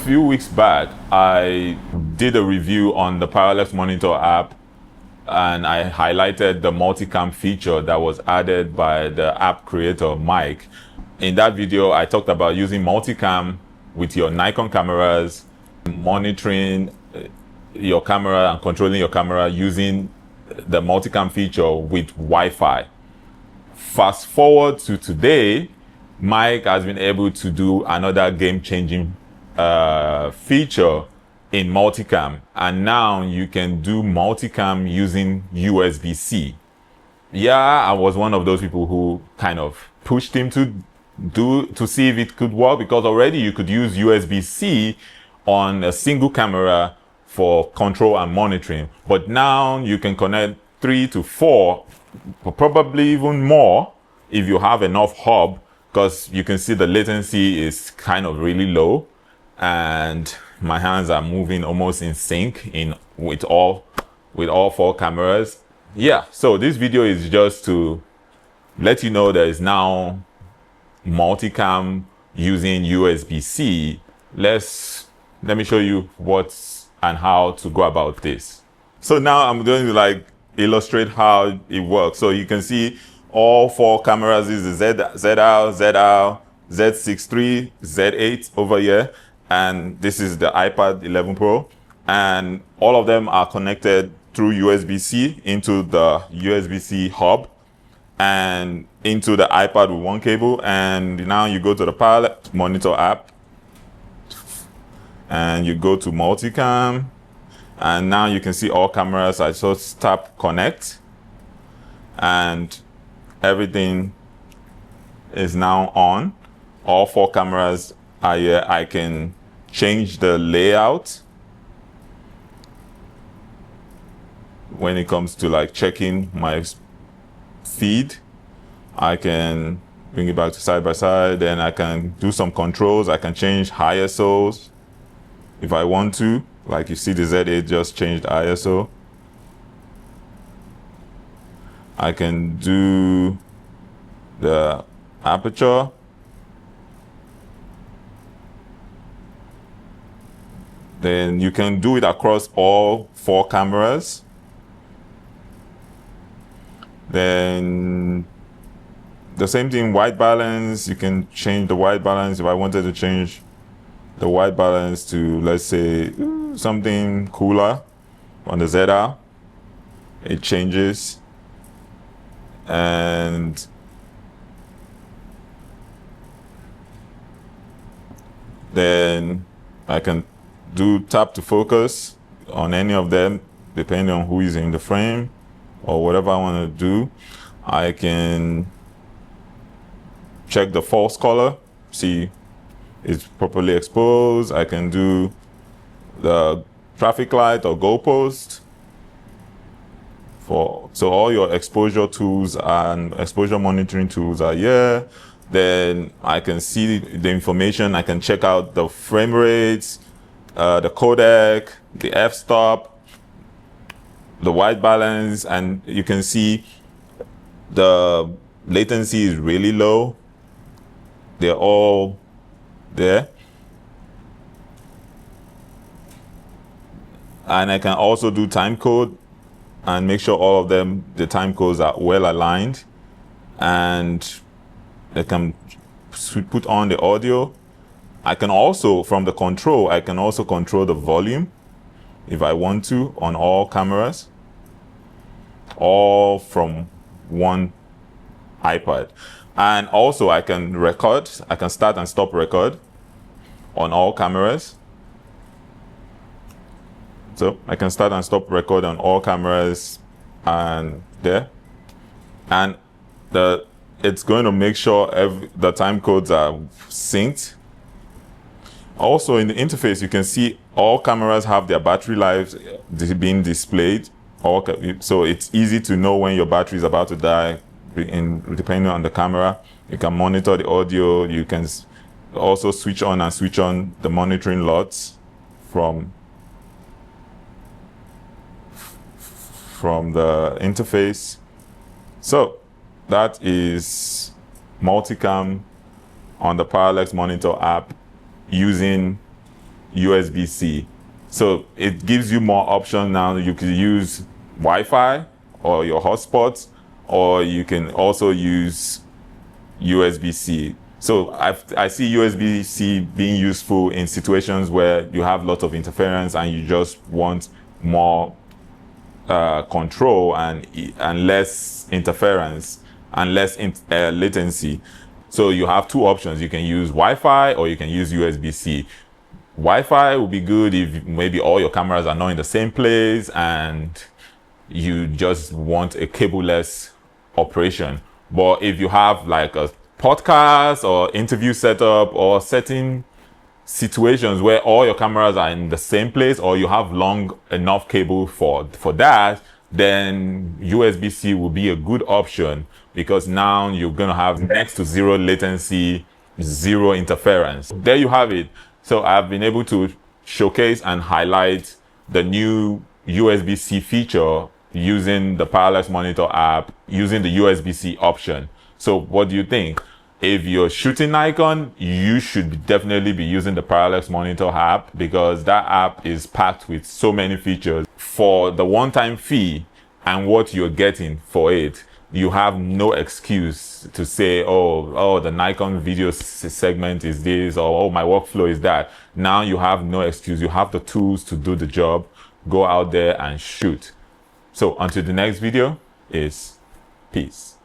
few weeks back, I did a review on the Parallax Monitor app, and I highlighted the multicam feature that was added by the app creator, Mike. In that video, I talked about using multicam with your Nikon cameras, monitoring your camera and controlling your camera using the multicam feature with Wi-Fi. Fast forward to today, Mike has been able to do another game-changing feature in multicam, and now you can do multicam using USB-C. Yeah, I was one of those people who kind of pushed him to see if it could work, because already you could use USB-C on a single camera for control and monitoring, but now you can connect 3 to 4, probably even more if you have enough hub, because you can see the latency is kind of really low, and my hands are moving almost in sync with all 4 cameras. Yeah, so this video is just to let you know there is now multicam using USB-C. Let me show you what and how to go about this. So now I'm going to illustrate how it works. So you can see all 4 cameras is the ZR, Z6 Z8 over here, and this is the iPad 11 Pro, and all of them are connected through USB-C into the USB-C hub and into the iPad with one cable. And now you go to the Parallax Monitor app and you go to multicam, and now you can see all cameras. I just tap connect and everything is now on. All 4 cameras are here. I can change the layout when it comes to checking my feed. I can bring it back to side by side, then I can do some controls. I can change ISOs if I want to. Like you see, the Z8 just changed ISO. I can do the aperture. Then you can do it across all 4 cameras. Then the same thing, white balance. You can change the white balance. If I wanted to change the white balance to, let's say, something cooler on the ZR, it changes. And then I can do tap to focus on any of them, depending on who is in the frame or whatever I want to do. I can check the false color, see it's properly exposed. I can do the traffic light or goalpost. So all your exposure tools and exposure monitoring tools are here. Then I can see the information. I can check out the frame rates, the codec, the f-stop, the white balance, and you can see the latency is really low. They're all there. And I can also do time code and make sure all of them, the time codes are well aligned, and I can put on the audio. I can also, from the control, I can also control the volume if I want to on all cameras, all from one iPad. And also I can record, I can start and stop record on all cameras. So I can start and stop record on all cameras and there. And it's going to make sure the time codes are synced. Also in the interface, you can see all cameras have their battery lives being displayed. So it's easy to know when your battery is about to die, depending on the camera. You can monitor the audio. You can also switch on and switch on the monitoring LUTs from the interface. So that is multicam on the Parallax Monitor app using USB-C. So it gives you more options now. You can use Wi-Fi or your hotspots, or you can also use USB-C. So I see USB-C being useful in situations where you have lots of interference and you just want more control and less interference and less latency. So you have two options. You can use Wi-Fi or you can use USB-C. Wi-Fi would be good if maybe all your cameras are not in the same place and you just want a cable-less operation. But if you have like a podcast or interview setup or certain situations where all your cameras are in the same place, or you have long enough cable for that, then USB-C will be a good option, because now you're going to have next to zero latency, zero interference. There you have it. So I've been able to showcase and highlight the new USB-C feature using the Parallax Monitor app, using the USB-C option. So what do you think? If you're shooting Nikon, you should definitely be using the Parallax Monitor app, because that app is packed with so many features. For the one-time fee and what you're getting for it, you have no excuse to say, oh, the Nikon video segment is this, or oh, my workflow is that. Now you have no excuse. You have the tools to do the job. Go out there and shoot. So until the next video, is peace.